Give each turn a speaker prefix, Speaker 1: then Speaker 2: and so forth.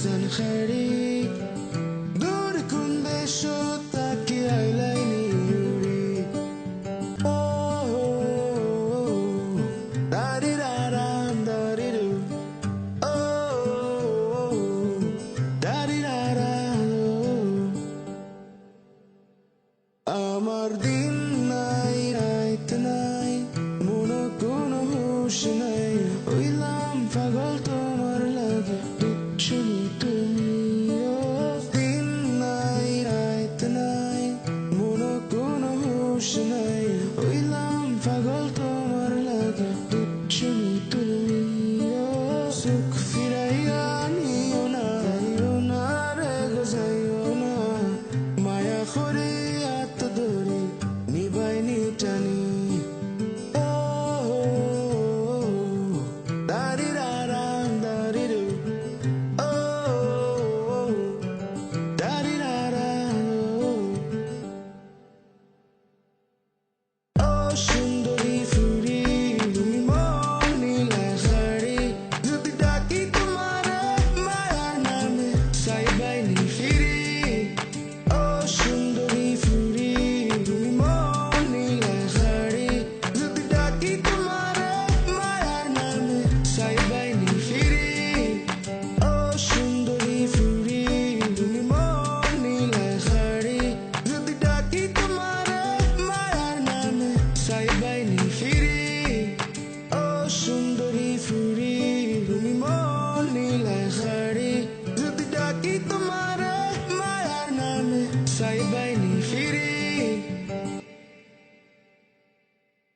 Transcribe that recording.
Speaker 1: zankhari dur kun besho taki ailaini uri oh dari raram dari ru oh dari raram amar din nai rait nai mono kono hosh nai oilam pagal tomar lage chumi tumi din nai rait nai mono kono hosh nai oilam pagal tomar lage chumi tumi sukh firaiya niona yona re gozayona maya khori at dori nibai ni tani Sundari Furi, Rumi Moni Lahari, Jodi Daki Tumare, Maya Name, Sai Bai